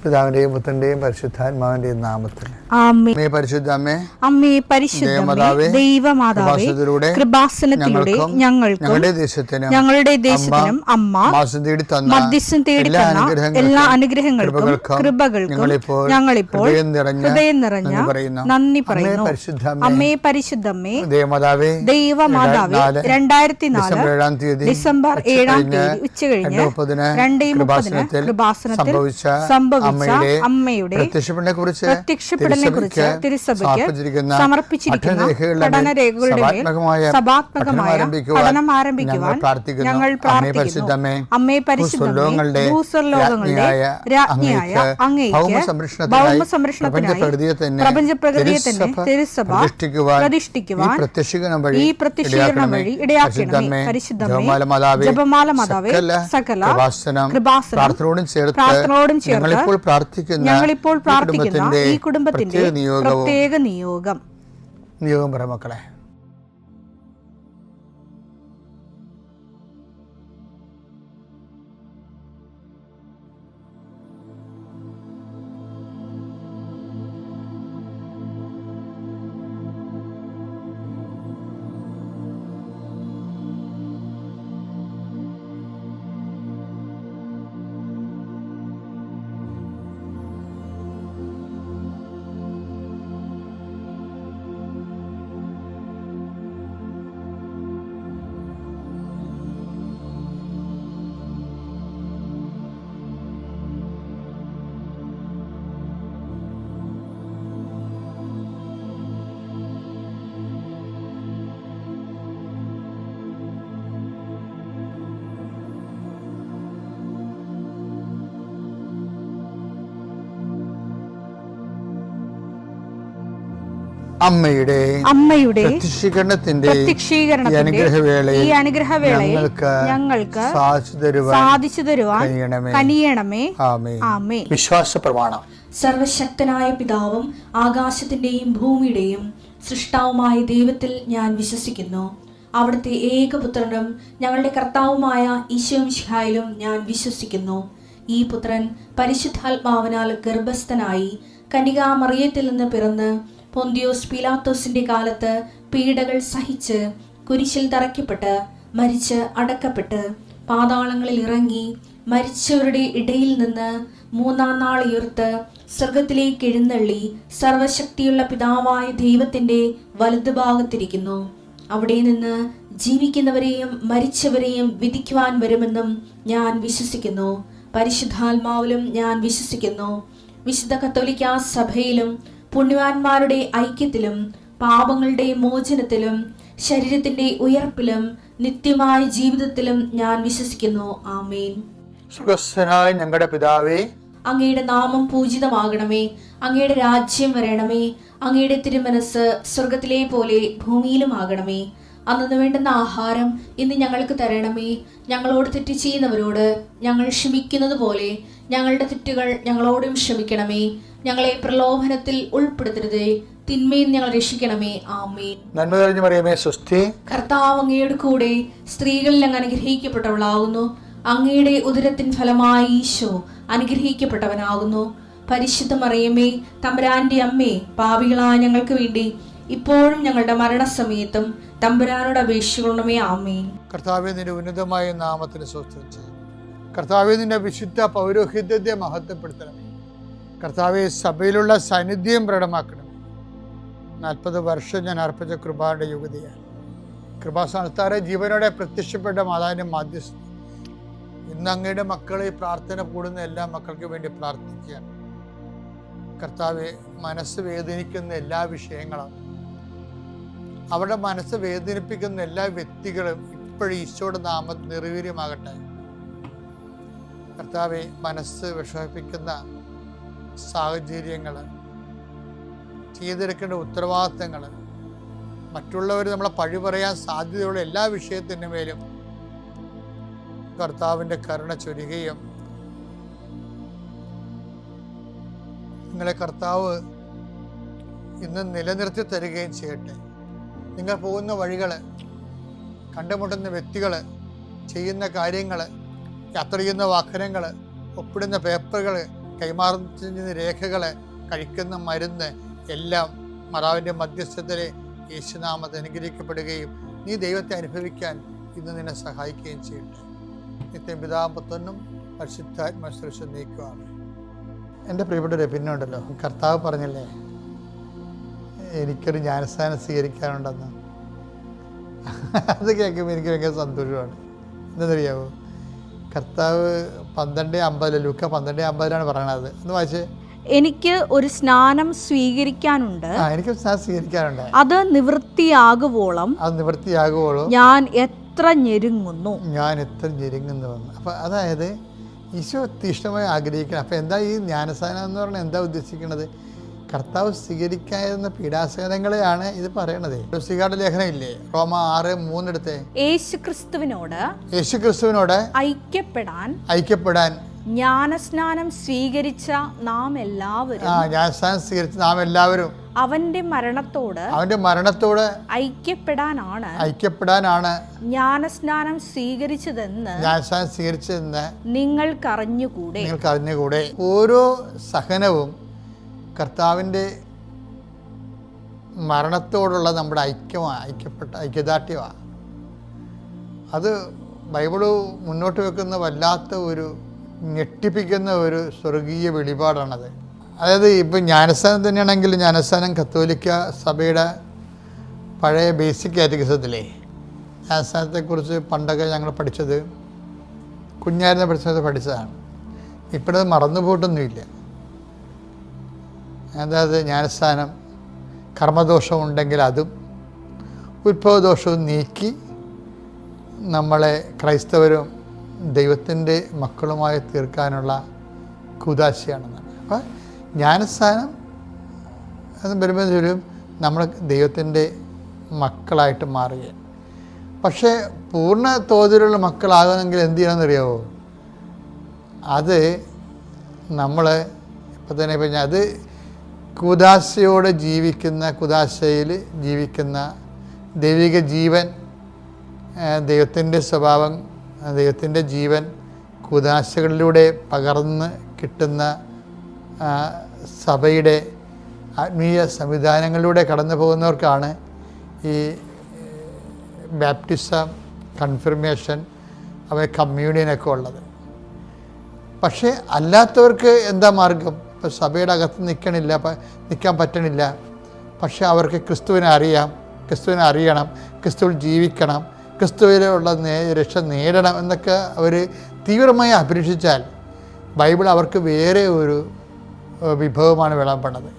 പിതാവിന്റെയും പുത്രന്റെയും പരിശുദ്ധാത്മാവിന്റെയും നാമത്തിൽ ആമേൻ. പരിശുദ്ധ അമ്മേ, അമ്മേ പരിശുദ്ധമേ, ദൈവമാതാവേ, കൃപാസനത്തിലൂടെ ഞങ്ങളുടെ ദേശത്തിനും അമ്മ മധ്യസ്ഥം തേടി തന്ന എല്ലാ അനുഗ്രഹങ്ങൾക്കും കൃപകൾക്കും ഞങ്ങളിപ്പോൾ ഹൃദയം നിറഞ്ഞ നന്ദി പറയുന്നു. അമ്മേ പരിശുദ്ധമേ, ദൈവമാതാവേ, 2004 ഡിസംബർ 7 ഉച്ചകഴിഞ്ഞ് 2:30 കൃപാസനത്തിൽ സംഭവിച്ച അമ്മയുടെ പ്രത്യക്ഷപ്പെടലിനെ കുറിച്ച് തിരുസഭയ്ക്ക് സമർപ്പിച്ചിരിക്കുന്ന പഠനരേഖകളുടെ സഭാത്മകമായ പഠനം ആരംഭിക്കുവാൻ ഞങ്ങൾ പ്രാർത്ഥിക്കുന്നു. അമ്മേ പരിശുദ്ധമേ, ഭൂസ്വർലോകങ്ങളുടെ രാജ്ഞിയായ അങ്ങേയ്ക്ക് ഭൗമസംരക്ഷണത്തിനായി പ്രപഞ്ചപ്രകൃതിയെ തന്നെ തിരുസഭ പ്രതിഷ്ഠിക്കുവാൻ ഈ പ്രത്യക്ഷീകരണം വഴി ഇടയാക്കണമേ. പരിശുദ്ധമേ, ജപമാല മാതാവേ, സകല കൃപാസനം പ്രാർത്ഥനയോടും ചേർത്ത് ഞങ്ങളിപ്പോൾ പ്രാർത്ഥിക്കുന്ന ഈ കുടുംബത്തിന്റെ പ്രത്യേക നിയോഗം പറ മക്കളെ. അമ്മയുടെ പ്രത്യക്ഷീകരണത്തിന്റെ ഈ അനുഗ്രഹവേളയിൽ ഞങ്ങൾക്ക് സാധിച്ചു തരുവാൻ കനിയണമേ. ആമേൻ. വിശ്വാസ പ്രമാണം. സർവശക്തനായ പിതാവും ആകാശത്തിന്റെയും ഭൂമിയുടെയും സൃഷ്ടാവുമായ ദൈവത്തിൽ ഞാൻ വിശ്വസിക്കുന്നു. അവിടുത്തെ ഏകപുത്രനും ഞങ്ങളുടെ കർത്താവുമായ ഈശോമിശിഹായിലും ഞാൻ വിശ്വസിക്കുന്നു. ഈ പുത്രൻ പരിശുദ്ധാത്മാവിനാൽ ഗർഭസ്ഥനായി കന്യകാമറിയത്തിൽ നിന്ന് പിറന്ന് പൊന്തിയോസ് പീലാത്തോസിന്റെ കാലത്ത് പീഡകൾ സഹിച്ച് കുരിശിൽ തറയ്ക്കപ്പെട്ട് മരിച്ച് അടക്കപ്പെട്ട് പാതാളങ്ങളിൽ ഇറങ്ങി മരിച്ചവരുടെ ഇടയിൽ നിന്ന് 3-ാം നാൾ ഉയർത്ത് സ്വർഗത്തിലേക്ക് എഴുന്നള്ളി സർവശക്തിയുള്ള പിതാവായ ദൈവത്തിന്റെ വലതുഭാഗത്തിരിക്കുന്നു. അവിടെ നിന്ന് ജീവിക്കുന്നവരെയും മരിച്ചവരെയും വിധിക്കുവാൻ വരുമെന്നും ഞാൻ വിശ്വസിക്കുന്നു. പരിശുദ്ധാത്മാവിലും ഞാൻ വിശ്വസിക്കുന്നു. വിശുദ്ധ കത്തോലിക്കാ സഭയിലും പുണ്യവാന്മാരുടെ ഐക്യത്തിലും പാപങ്ങളുടെ മോചനത്തിലും ശരീരത്തിന്റെ ഉയർപ്പിലും നിത്യമായ ജീവിതത്തിലും ഞാൻ വിശ്വസിക്കുന്നു. ആമേൻ. സുഖസ്ഥനായ ഞങ്ങളുടെ പിതാവേ, അങ്ങയുടെ നാമം പൂജിതമാകണമേ. അങ്ങയുടെ രാജ്യം വരണമേ. അങ്ങയുടെ തിരുമനസ് സ്വർഗത്തിലെ പോലെ ഭൂമിയിലും ആകണമേ. അന്നു വേണ്ടുന്ന ആഹാരം ഇന്ന് ഞങ്ങൾക്ക് തരണമേ. ഞങ്ങളോട് തെറ്റ് ചെയ്യുന്നവരോട് ഞങ്ങൾ ക്ഷമിക്കുന്നത് പോലെ ഞങ്ങളുടെ തെറ്റുകൾ ഞങ്ങളോടും ക്ഷമിക്കണമേ. ഞങ്ങളെ പ്രലോഭനത്തിൽ ഉൾപ്പെടുത്തരുതേ, തിന്മയിൽ ഞങ്ങൾ രക്ഷിക്കണമേ. ആമേൻ. നന്മ നിറഞ്ഞ മറിയമേ, സ്വസ്തി. കർത്താവ് അങ്ങയുടെ കൂടെ സ്ത്രീകളിൽ അങ്ങ് അനുഗ്രഹിക്കപ്പെട്ടവളാകുന്നു. അങ്ങയുടെ ഉദരത്തിൻ ഫലമായി ഈശോ അനുഗ്രഹിക്കപ്പെട്ടവനാകുന്നു. പരിശുദ്ധ മറിയമേ, തമ്പുരാന്റെ അമ്മേ, പാപികളായ ഞങ്ങൾക്ക് വേണ്ടി ഇപ്പോഴും ഞങ്ങളുടെ മരണസമയത്തും തമ്പുരാനോട് അപേക്ഷിക്കണമേ. ആമേൻ. കർത്താവേ, നിന്റെ ഉന്നതമായ നാമത്തിന് സ്തോത്രം. കർത്താവേ, നിന്റെ വിശുദ്ധ പൗരോഹിത്യത്തെ മഹത്വപ്പെടുത്തണമേ. കർത്താവെ, സഭയിലുള്ള സാന്നിധ്യം പ്രകടമാക്കണം. 40 വർഷം ഞാൻ അർപ്പിച്ച കൃപാന്റെ യുഗതിയാണ്. കൃപാസ്ഥാനത്താറെ ജീവനോടെ പ്രത്യക്ഷപ്പെട്ട മാതാവിന്റെ മാധ്യസ്ഥ ഇന്ന് അങ്ങയുടെ മക്കളെ പ്രാർത്ഥന കൂടുന്ന എല്ലാ മക്കൾക്ക് വേണ്ടി പ്രാർത്ഥിക്കുകയാണ്. കർത്താവെ, മനസ്സ് വേദനിക്കുന്ന എല്ലാ വിഷയങ്ങളും, അവരുടെ മനസ്സ് വേദനിപ്പിക്കുന്ന എല്ലാ വ്യക്തികളും ഇപ്പോഴും ഈശോയുടെ നാമത്തിൽ നിർവീര്യമാകട്ടെ. കർത്താവെ, മനസ്സ് വിഷമിപ്പിക്കുന്ന സാഹചര്യങ്ങൾ, ചെയ്തെടുക്കേണ്ട ഉത്തരവാദിത്തങ്ങൾ, മറ്റുള്ളവർ നമ്മളെ പഴി പറയാൻ സാധ്യതയുള്ള എല്ലാ വിഷയത്തിൻ്റെ മേലും കർത്താവിൻ്റെ കരുണ ചൊരിയുകയും നിങ്ങളെ കർത്താവ് ഇന്ന് നിലനിർത്തി തരികയും ചെയ്യട്ടെ. നിങ്ങൾ പോകുന്ന വഴികൾ, കണ്ടുമുട്ടുന്ന വ്യക്തികൾ, ചെയ്യുന്ന കാര്യങ്ങൾ, യാത്ര ചെയ്യുന്ന വാഹനങ്ങൾ, ഒപ്പിടുന്ന പേപ്പറുകൾ, കൈമാറുന്ന രേഖകൾ, കഴിക്കുന്ന മരുന്ന് എല്ലാം മാതാവിൻ്റെ മധ്യസ്ഥത്തിൽ യേശുനാമത്തിൽ അനുഗ്രഹിക്കപ്പെടുകയും നീ ദൈവത്തെ അനുഭവിക്കാൻ ഇന്ന് നിന്നെ സഹായിക്കുകയും ചെയ്യട്ടെ. നിത്യം പിതാവും പുത്രനും പരിശുദ്ധാത്മാശ്രേഷ്ഠ നീക്കുവാണ്. എൻ്റെ പ്രിയപ്പെട്ടവരെ, പിന്നെ ഉണ്ടല്ലോ, കർത്താവ് പറഞ്ഞല്ലേ എനിക്കൊരു ജ്ഞാനസ്നാനം സ്വീകരിക്കാനുണ്ടെന്ന്. അത് കേൾക്കുമ്പോൾ എനിക്ക് ഭയങ്കര സന്തോഷമാണ്. എന്താണെന്നറിയാമോ? കർത്താവ് 12:50 ലൂക്ക 12:50 പറയണത്. എന്ന് വായിച്ചേ. എനിക്ക് ഒരു സ്നാനം സ്വീകരിക്കാനുണ്ട്, എനിക്ക് സ്നാനം സ്വീകരിക്കാനുണ്ട്, അത് നിവൃത്തിയാകുവോളം ഞാൻ എത്ര ഞെരുങ്ങുന്നു. അപ്പം അതായത് ഈശോ തീഷ്ണമായി ആഗ്രഹിക്കണം. അപ്പം എന്താ ഈ ജ്ഞാനസ്നാനം എന്ന് പറഞ്ഞാൽ എന്താ ഉദ്ദേശിക്കുന്നത്? കർത്താവ് സ്വീകരിക്കാവുന്ന പീഡാസഹനങ്ങളെയാണ് ഇത് പറയണത്. സ്വീകാര്യ ലേഖനം ഇല്ലേ, റോമ 6:3 എടുത്തേ. യേശുക്രിസ്തുവിനോട് ഐക്യപ്പെടാൻ ജ്ഞാനസ്നാനം സ്വീകരിച്ച നാം എല്ലാവരും അവന്റെ മരണത്തോട് ഐക്യപ്പെടാനാണ് ജ്ഞാനസ്നാനം സ്വീകരിച്ചതെന്ന് നിങ്ങൾക്കറിഞ്ഞുകൂടെ. ഓരോ സഹനവും കർത്താവിൻ്റെ മരണത്തോടുള്ള നമ്മുടെ ഐക്യദാർഢ്യമാണ്. അത് ബൈബിള് മുന്നോട്ട് വെക്കുന്ന വല്ലാത്ത ഒരു ഞെട്ടിപ്പിക്കുന്ന ഒരു സ്വർഗീയ വെളിപാടാണത്. അതായത് ഇപ്പം ജ്ഞാനസ്നാനം തന്നെയാണെങ്കിൽ, ജ്ഞാനസ്നാനം കത്തോലിക്ക സഭയുടെ പഴയ ബേസിക് കാറ്റഗിസത്തിലെ ജ്ഞാനസ്നാനത്തെക്കുറിച്ച് പണ്ടൊക്കെ ഞങ്ങൾ പഠിച്ചത്, കുഞ്ഞായിരുന്ന പഠിച്ചതാണ്. ഇപ്പോഴത് മറന്നുപോയിട്ടൊന്നുമില്ല. അതായത് ജ്ഞാനസ്നാനം കർമ്മദോഷം ഉണ്ടെങ്കിൽ അതും ഉത്ഭവദോഷവും നീക്കി നമ്മളെ ക്രൈസ്തവരും ദൈവത്തിൻ്റെ മക്കളുമായി തീർക്കാനുള്ള കൂദാശയാണെന്നാണ്. അപ്പോൾ ജ്ഞാനസ്നാനം എന്ന് വരുമ്പോഴത്തേക്കും നമ്മൾ ദൈവത്തിൻ്റെ മക്കളായിട്ട് മാറുകയാണ്. പക്ഷേ പൂർണ്ണ തോതിലുള്ള മക്കളാകണമെങ്കിൽ എന്ത് ചെയ്യണമെന്നറിയാമോ? അത് നമ്മൾ ഇപ്പം തന്നെ പറഞ്ഞാൽ അത് കൂദാശയോടെ കൂദാശയിൽ ജീവിക്കുന്ന ദൈവിക ജീവൻ, ദൈവത്തിൻ്റെ സ്വഭാവം, ദൈവത്തിൻ്റെ ജീവൻ കൂദാശകളിലൂടെ പകർന്ന് കിട്ടുന്ന സഭയുടെ ആത്മീയ സംവിധാനങ്ങളിലൂടെ കടന്നു പോകുന്നവർക്കാണ് ഈ ബാപ്റ്റിസം, കൺഫർമേഷൻ, കമ്മ്യൂണിയനൊക്കെ ഉള്ളത്. പക്ഷേ അല്ലാത്തവർക്ക് എന്താ മാർഗം? ഇപ്പോൾ സഭയുടെ അകത്ത് നിൽക്കാൻ പറ്റണില്ല. പക്ഷേ അവർക്ക് ക്രിസ്തുവിനെ അറിയണം, ക്രിസ്തുവിൽ ജീവിക്കണം, ക്രിസ്തുവിലുള്ള രക്ഷ നേടണം എന്നൊക്കെ അവർ തീവ്രമായി അപേക്ഷിച്ചാൽ ബൈബിൾ അവർക്ക് വേറെ ഒരു വിഭവമാണ് വിളമ്പണത്.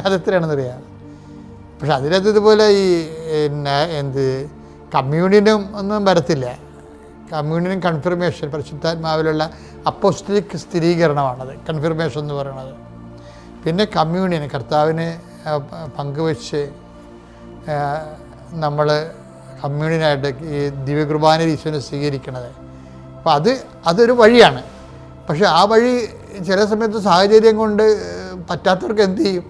അതെത്രയാണെന്നറിയാം. പക്ഷെ അതിനകത്ത് ഇതുപോലെ ഈ കമ്മ്യൂണിയനും ഒന്നും വരത്തില്ല. കമ്മ്യൂണിയൻ കൺഫർമേഷൻ പരിശുദ്ധാത്മാവിലുള്ള അപ്പോസ്തലിക് സ്ഥിരീകരണമാണത് കൺഫർമേഷൻ എന്ന് പറയുന്നത്. പിന്നെ കമ്മ്യൂണിയൻ കർത്താവിനെ പങ്കുവെച്ച് നമ്മൾ കമ്മ്യൂണിയനായിട്ട് ഈ ദിവ്യകുർബാനയിൽ ഈശോനെ സ്വീകരിക്കണത്. അപ്പോൾ അതൊരു വഴിയാണ്. പക്ഷെ ആ വഴി ചില സമയത്ത് സാഹചര്യം കൊണ്ട് പറ്റാത്തവർക്ക് എന്ത് ചെയ്യും?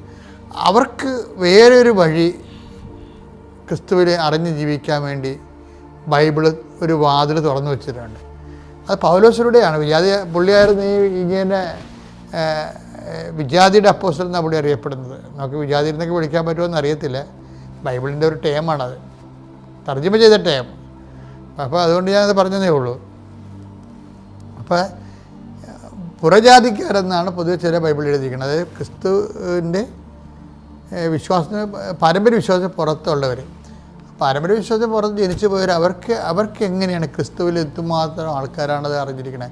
അവർക്ക് വേറെ ഒരു വഴി ക്രിസ്തുവിനെ അറിഞ്ഞ് ജീവിക്കാൻ വേണ്ടി ബൈബിള് ഒരു വാതിൽ തുറന്നു വെച്ചിട്ടുണ്ട്. അത് പൗലോസിലൂടെയാണ്. പുള്ളിയായിരുന്നു ഇങ്ങനെ വിജാതിയുടെ അപ്പോസ്റ്റൽ എന്നാണ് പുള്ളി അറിയപ്പെടുന്നത്. നമുക്ക് വിജാതിയിൽ നിന്നൊക്കെ വിളിക്കാൻ പറ്റുമോ അറിയത്തില്ല. ബൈബിളിൻ്റെ ഒരു ടേമാണത്, തർജ്ജമ ചെയ്ത ടേം. അപ്പോൾ അതുകൊണ്ട് ഞാനത് പറഞ്ഞതേ ഉള്ളൂ. അപ്പോൾ പുറജാതിക്കാരെന്നാണ് പൊതുവെ ചില ബൈബിൾ എഴുതിയിരിക്കുന്നത്. അതായത് ക്രിസ്തുവിൻ്റെ വിശ്വാസത്തിന് പാരമ്പര്യ വിശ്വാസത്തിന് പുറത്തുള്ളവർ, പാരമ്പര്യ വിശ്വാസത്തിന് പുറത്ത് ജനിച്ചു പോയവർ, അവർക്ക് എങ്ങനെയാണ് ക്രിസ്തുവിൽ എന്തുമാത്രം ആൾക്കാരാണത് അറിഞ്ഞിരിക്കുന്നത്?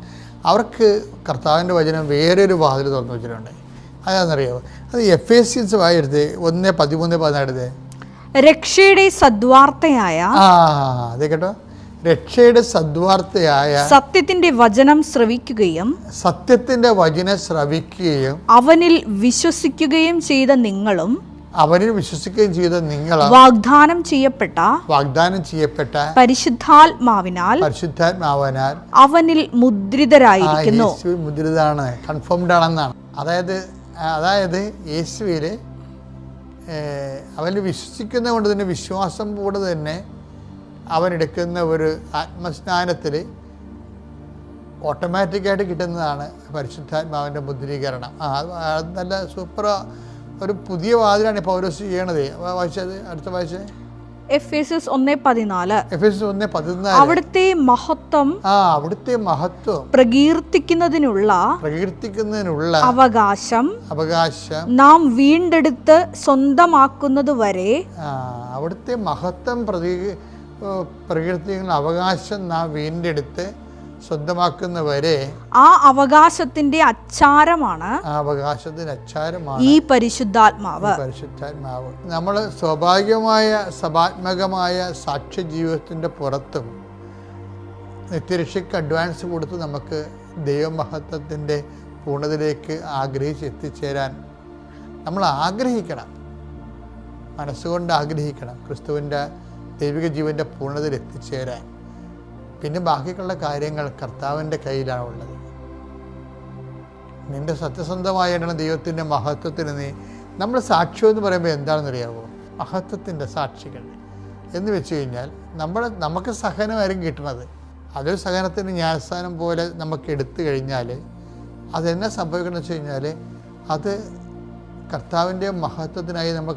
അവർക്ക് കർത്താവിൻ്റെ വചനം വേറൊരു വാതിൽ തുറന്നു വെച്ചിട്ടുണ്ട്. അതാണെന്നറിയാമോ? അത് എഫേസ്യൻസ് വായെടുത്ത് 1:13-14 രക്ഷയുടെ സദ്വാർത്തയായ അതെ കേട്ടോ, രക്ഷയുടെ സദ്വാർത്തയായ സത്യത്തിന്റെ വചനം ശ്രവിക്കുകയും അവനിൽ വിശ്വസിക്കുകയും ചെയ്ത നിങ്ങളും വാഗ്ദാനം ചെയ്യപ്പെട്ട പരിശുദ്ധാത്മാവിനാൽ അവനിൽ മുദ്രിതരായിരിക്കുന്നു. മുദ്രിതമാണ്, കൺഫേംഡ് ആണെന്നാണ്. അതായത് യേശുവിൽ അവനിൽ വിശ്വസിക്കുന്നത് കൊണ്ട് തന്നെ, വിശ്വാസം കൂടെ തന്നെ അവനെടുക്കുന്ന ഒരു ആത്മസ്നാനത്തിൽ ഓട്ടോമാറ്റിക്കായിട്ട് കിട്ടുന്നതാണ് പരിശുദ്ധാത്മാവിൻ്റെ മുദ്രീകരണം. അത് നല്ല സൂപ്പർ ഒരു പുതിയ വാതിലാണ് പൗലോസ് ചെയ്യണത്. വായിച്ചത് അടുത്ത വായിച്ചേ. എഫേസ്യസ് 1:14. എഫേസ്യസ് 1:14. അവിടുത്തെ മഹത്വം അവിടുത്തെ മഹത്വം പ്രകീർത്തിക്കുന്നതിനുള്ള അവകാശം നാം വീണ്ടെടുത്ത് സ്വന്തമാക്കുന്നത് വരെ. അവിടുത്തെ മഹത്വം പ്രകീർത്തിക്കുന്ന അവകാശം നാം വീണ്ടെടുത്ത് സ്വന്തമാക്കുന്നവരെ. ആ അവകാശത്തിന്റെ അച്ചാരമാണ് ഈ പരിശുദ്ധാത്മാവ്. നമ്മൾ സ്വാഭാവികമായ സഭാത്മകമായ സാക്ഷ്യ ജീവിതത്തിൻ്റെ പുറത്തും നിത്യരക്ഷയ്ക്ക് അഡ്വാൻസ് കൊടുത്ത് നമുക്ക് ദൈവമഹത്വത്തിൻ്റെ പൂർണ്ണതയിലേക്ക് എത്തിച്ചേരാൻ നമ്മൾ ആഗ്രഹിക്കണം, മനസ്സുകൊണ്ട് ആഗ്രഹിക്കണം ക്രിസ്തുവിൻ്റെ ദൈവിക ജീവൻ്റെ പൂർണ്ണതയിൽ എത്തിച്ചേരാൻ. പിന്നെ ബാക്കിയുള്ള കാര്യങ്ങൾ കർത്താവിൻ്റെ കയ്യിലാണ് ഉള്ളത്. നിൻ്റെ സത്യസന്ധമായിട്ടാണ് ദൈവത്തിൻ്റെ മഹത്വത്തിന് നമ്മൾ സാക്ഷ്യം എന്ന് പറയുമ്പോൾ എന്താണെന്നറിയാമോ? മഹത്വത്തിൻ്റെ സാക്ഷികൾ എന്ന് വെച്ച് കഴിഞ്ഞാൽ നമുക്ക് സഹനമായിരിക്കും കിട്ടുന്നത്. അതൊരു സഹനത്തിൻ്റെ ന്യായസ്ഥാനം പോലെ നമുക്ക് എടുത്തു കഴിഞ്ഞാൽ അതെന്നെ സംഭവിക്കണമെന്ന് വെച്ച് കഴിഞ്ഞാൽ അത് കർത്താവിൻ്റെ മഹത്വത്തിനായി നമ്മൾ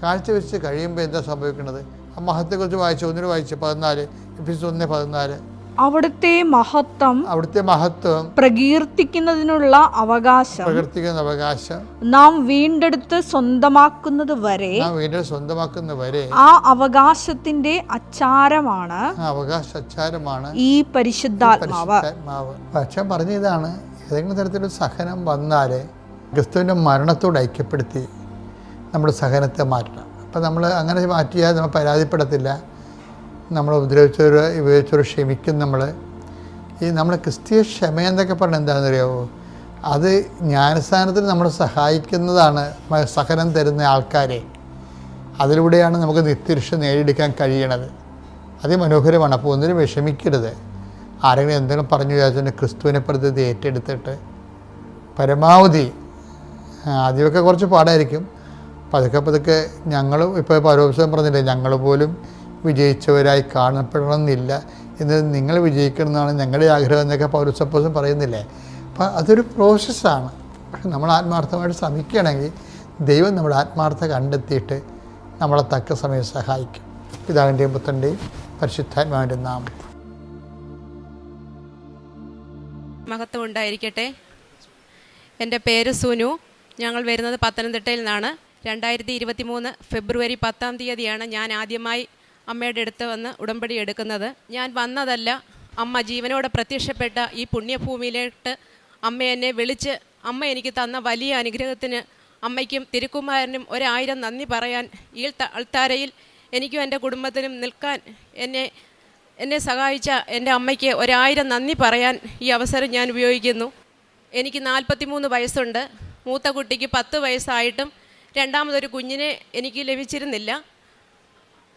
കാഴ്ചവെച്ച് കഴിയുമ്പോൾ എന്താ സംഭവിക്കുന്നത്? ആ മഹത്വത്തെക്കുറിച്ച് വായിച്ചു. 14 എഫേസ്യസ് 1:14. അവിടുത്തെ മഹത്വം പ്രകീർത്തിക്കുന്നതിനുള്ള അവകാശം നാം വീണ്ടെടുത്ത് സ്വന്തമാക്കുന്നത് വരെ ആ അവകാശത്തിന്റെ അച്ചാരമാണ് ഈ പരിശുദ്ധാത്മാവ്. അച്ഛൻ പറഞ്ഞ ഇതാണ്, ഏതെങ്കിലും തരത്തിലൊരു സഹനം വന്നാൽ ക്രിസ്തുവിൻ്റെ മരണത്തോട് ഐക്യപ്പെടുത്തി നമ്മുടെ സഹനത്തെ മാറ്റണം. അപ്പം നമ്മൾ അങ്ങനെ മാറ്റിയാൽ നമ്മൾ പരാതിപ്പെടത്തില്ല. നമ്മൾ ഉപയോഗിച്ചവർ ക്ഷമിക്കും. നമ്മൾ ക്രിസ്തീയ ക്ഷമയെന്നൊക്കെ പറഞ്ഞാൽ എന്താണെന്ന് അറിയാമോ? അത് ജ്ഞാനസ്ഥാനത്തിന് നമ്മളെ സഹായിക്കുന്നതാണ്. സഹനം തരുന്ന ആൾക്കാരെ, അതിലൂടെയാണ് നമുക്ക് നിത്യരക്ഷ നേടിയെടുക്കാൻ കഴിയണത്. അതിമനോഹരമാണ്. അപ്പോൾ ഒന്നിനും വിഷമിക്കരുത്. ആരെങ്കിലും എന്തെങ്കിലും പറഞ്ഞു വിചാരിച്ചിട്ട് ക്രിസ്തുവിനെ പ്രതി ഏറ്റെടുത്തിട്ട് പരമാവധി, ആദ്യമൊക്കെ കുറച്ച് പാടായിരിക്കും, പതുക്കെ ഞങ്ങളും ഇപ്പോൾ പരോപസം പറഞ്ഞില്ലേ, ഞങ്ങൾ പോലും വിജയിച്ചവരായി കാണപ്പെടണമെന്നില്ല, എന്ന് നിങ്ങൾ വിജയിക്കണമെന്നാണ് ഞങ്ങളുടെ ആഗ്രഹം എന്നൊക്കെ പൗരസപ്പോസും പറയുന്നില്ലേ. അപ്പം അതൊരു പ്രോസസ്സാണ്. പക്ഷെ നമ്മൾ ആത്മാർത്ഥമായിട്ട് ശ്രമിക്കുകയാണെങ്കിൽ ദൈവം നമ്മുടെ ആത്മാർത്ഥ കണ്ടെത്തിയിട്ട് നമ്മളെ തക്ക സമയം സഹായിക്കും. പിതാവിൻ്റെയും പുത്രൻ്റെയും പരിശുദ്ധാത്മാവിൻ്റെ നാമത്തിൽ മഹത്വം ഉണ്ടായിരിക്കട്ടെ. എൻ്റെ പേര് സുനു. ഞങ്ങൾ വരുന്നത് പത്തനംതിട്ടയിൽ നിന്നാണ്. 2023 ഫെബ്രുവരി 10 ഞാൻ ആദ്യമായി അമ്മയുടെ അടുത്ത് വന്ന് ഉടമ്പടി എടുക്കുന്നത്. ഞാൻ വന്നതല്ല, അമ്മ ജീവനോടെ പ്രത്യക്ഷപ്പെട്ട ഈ പുണ്യഭൂമിയിലേക്ക് അമ്മ എന്നെ വിളിച്ച് അമ്മ എനിക്ക് തന്ന വലിയ അനുഗ്രഹത്തിന് അമ്മയ്ക്കും തിരുക്കുമാരനും 1000 നന്ദി പറയാൻ ഈ അൾത്താരയിൽ എനിക്കും എൻ്റെ കുടുംബത്തിനും നിൽക്കാൻ എന്നെ സഹായിച്ച എൻ്റെ അമ്മയ്ക്ക് 1000 നന്ദി പറയാൻ ഈ അവസരം ഞാൻ ഉപയോഗിക്കുന്നു. എനിക്ക് 43 വയസ്സുണ്ട്. മൂത്ത കുട്ടിക്ക് 10 വയസ്സായിട്ടും രണ്ടാമതൊരു കുഞ്ഞിനെ എനിക്ക് ലഭിച്ചിരുന്നില്ല.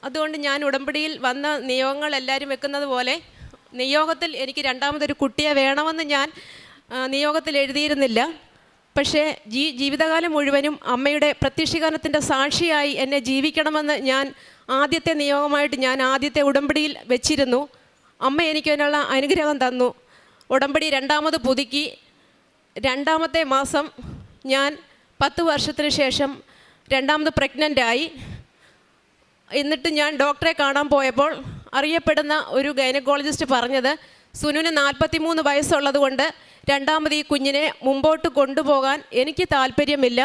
അതുകൊണ്ട് ഞാൻ ഉടമ്പടിയിൽ വന്ന നിയോഗങ്ങൾ എല്ലാവരും വെക്കുന്നത് പോലെ നിയോഗത്തിൽ എനിക്ക് രണ്ടാമതൊരു കുട്ടിയെ വേണമെന്ന് ഞാൻ നിയോഗത്തിൽ എഴുതിയിരുന്നില്ല. പക്ഷേ ജീവിതകാലം മുഴുവനും അമ്മയുടെ പ്രത്യക്ഷീകരണത്തിൻ്റെ സാക്ഷിയായി എന്നെ ജീവിക്കണമെന്ന് ഞാൻ ആദ്യത്തെ നിയോഗമായിട്ട് ഞാൻ ആദ്യത്തെ ഉടമ്പടിയിൽ വെച്ചിരുന്നു. അമ്മ എനിക്ക് അതിനുള്ള അനുഗ്രഹം തന്നു. ഉടമ്പടി രണ്ടാമത് പുതുക്കി 2ാമത്തെ മാസം ഞാൻ 10 വർഷത്തിന് ശേഷം രണ്ടാമത് പ്രഗ്നൻ്റായി. എന്നിട്ട് ഞാൻ ഡോക്ടറെ കാണാൻ പോയപ്പോൾ അറിയപ്പെടുന്ന ഒരു ഗൈനക്കോളജിസ്റ്റ് പറഞ്ഞത്, സുനുവിന് 43 വയസ്സുള്ളത് കൊണ്ട് രണ്ടാമത് ഈ കുഞ്ഞിനെ മുമ്പോട്ട് കൊണ്ടുപോകാൻ എനിക്ക് താല്പര്യമില്ല,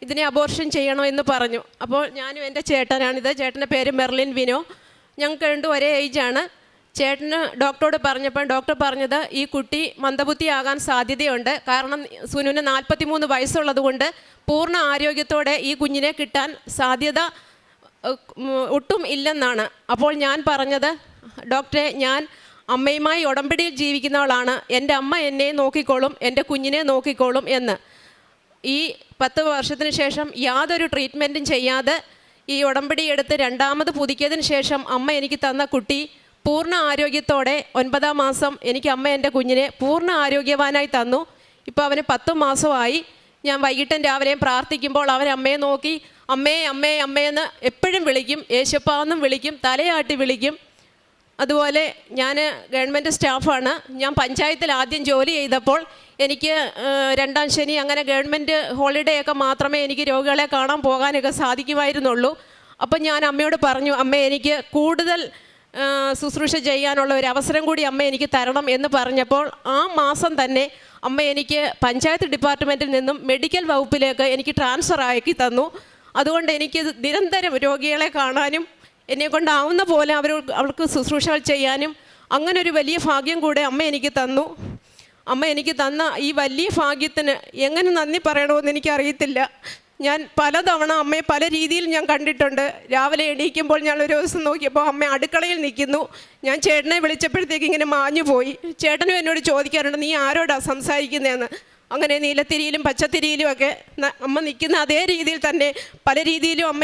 ഇതിനെ അബോർഷൻ ചെയ്യണോ എന്ന് പറഞ്ഞു. അപ്പോൾ ഞാനും എൻ്റെ ചേട്ടനാണിത്. ചേട്ടൻ്റെ പേര് മെർലിൻ വിനോ. ഞങ്ങൾക്ക് രണ്ടും ഒരേ ഏജാണ്. ചേട്ടന് ഡോക്ടറോട് പറഞ്ഞപ്പോൾ ഡോക്ടർ പറഞ്ഞത് ഈ കുട്ടി മന്ദബുദ്ധിയാകാൻ സാധ്യതയുണ്ട്, കാരണം സുനുവിന് 43 വയസ്സുള്ളത് കൊണ്ട് പൂർണ്ണ ആരോഗ്യത്തോടെ ഈ കുഞ്ഞിനെ കിട്ടാൻ സാധ്യത ഒട്ടും ഇല്ലെന്നാണ്. അപ്പോൾ ഞാൻ പറഞ്ഞത്, ഡോക്ടറെ, ഞാൻ അമ്മയുമായി ഉടമ്പടിയിൽ ജീവിക്കുന്നവളാണ്, എൻ്റെ അമ്മ എന്നെ നോക്കിക്കോളും, എൻ്റെ കുഞ്ഞിനെ നോക്കിക്കോളും എന്ന്. ഈ 10 വർഷത്തിന് ശേഷം യാതൊരു ട്രീറ്റ്മെൻറ്റും ചെയ്യാതെ ഈ ഉടമ്പടി എടുത്ത് രണ്ടാമത് പുതുക്കിയതിന് ശേഷം അമ്മ എനിക്ക് തന്ന കുട്ടി പൂർണ്ണ ആരോഗ്യത്തോടെ 9ാം മാസം എനിക്ക് അമ്മ എൻ്റെ കുഞ്ഞിനെ പൂർണ്ണ ആരോഗ്യവാനായി തന്നു. ഇപ്പോൾ അവന് 10 മാസമായി. ഞാൻ വൈകിട്ടും രാവിലെയും പ്രാർത്ഥിക്കുമ്പോൾ അവൻ അമ്മയെ നോക്കി അമ്മേ അമ്മേ അമ്മയെന്ന് എപ്പോഴും വിളിക്കും. യേശപ്പാന്നും വിളിക്കും, തലയാട്ടി വിളിക്കും. അതുപോലെ ഞാൻ ഗവൺമെൻറ് സ്റ്റാഫാണ്. ഞാൻ പഞ്ചായത്തിൽ ആദ്യം ജോലി ചെയ്തപ്പോൾ എനിക്ക് രണ്ടാം ശനി അങ്ങനെ ഗവൺമെൻറ് ഹോളിഡേ ഒക്കെ മാത്രമേ എനിക്ക് രോഗികളെ കാണാൻ പോകാനൊക്കെ സാധിക്കുമായിരുന്നുള്ളൂ. അപ്പം ഞാൻ അമ്മയോട് പറഞ്ഞു, അമ്മ എനിക്ക് കൂടുതൽ ശുശ്രൂഷ ചെയ്യാനുള്ള ഒരു അവസരം കൂടി അമ്മ എനിക്ക് തരണം എന്ന് പറഞ്ഞപ്പോൾ ആ മാസം തന്നെ അമ്മ എനിക്ക് പഞ്ചായത്ത് ഡിപ്പാർട്ട്മെൻറ്റിൽ നിന്നും മെഡിക്കൽ വകുപ്പിലേക്ക് എനിക്ക് ട്രാൻസ്ഫർ ആക്കി തന്നു. അതുകൊണ്ട് എനിക്ക് നിരന്തരം രോഗികളെ കാണാനും എന്നെക്കൊണ്ടാവുന്ന പോലെ അവർക്ക് ശുശ്രൂഷകൾ ചെയ്യാനും അങ്ങനെ ഒരു വലിയ ഭാഗ്യം കൂടെ അമ്മ എനിക്ക് തന്നു. അമ്മ എനിക്ക് തന്ന ഈ വലിയ ഭാഗ്യത്തിന് എങ്ങനെ നന്ദി പറയണമെന്ന് എനിക്കറിയത്തില്ല. ഞാൻ പലതവണ അമ്മയെ പല രീതിയിൽ ഞാൻ കണ്ടിട്ടുണ്ട്. രാവിലെ എണീക്കുമ്പോൾ ഞാൻ ഒരു ദിവസം നോക്കിയപ്പോൾ അമ്മ അടുക്കളയിൽ നിൽക്കുന്നു. ഞാൻ ചേട്ടനെ വിളിച്ചപ്പോഴത്തേക്ക് ഇങ്ങനെ മാഞ്ഞു പോയി. ചേട്ടനും എന്നോട് ചോദിക്കാറുണ്ട്, നീ ആരോടാ സംസാരിക്കുന്നതെന്ന്. അങ്ങനെ നീലത്തിരിയിലും പച്ചത്തിരിയിലും ഒക്കെ അമ്മ നിൽക്കുന്ന അതേ രീതിയിൽ തന്നെ പല രീതിയിലും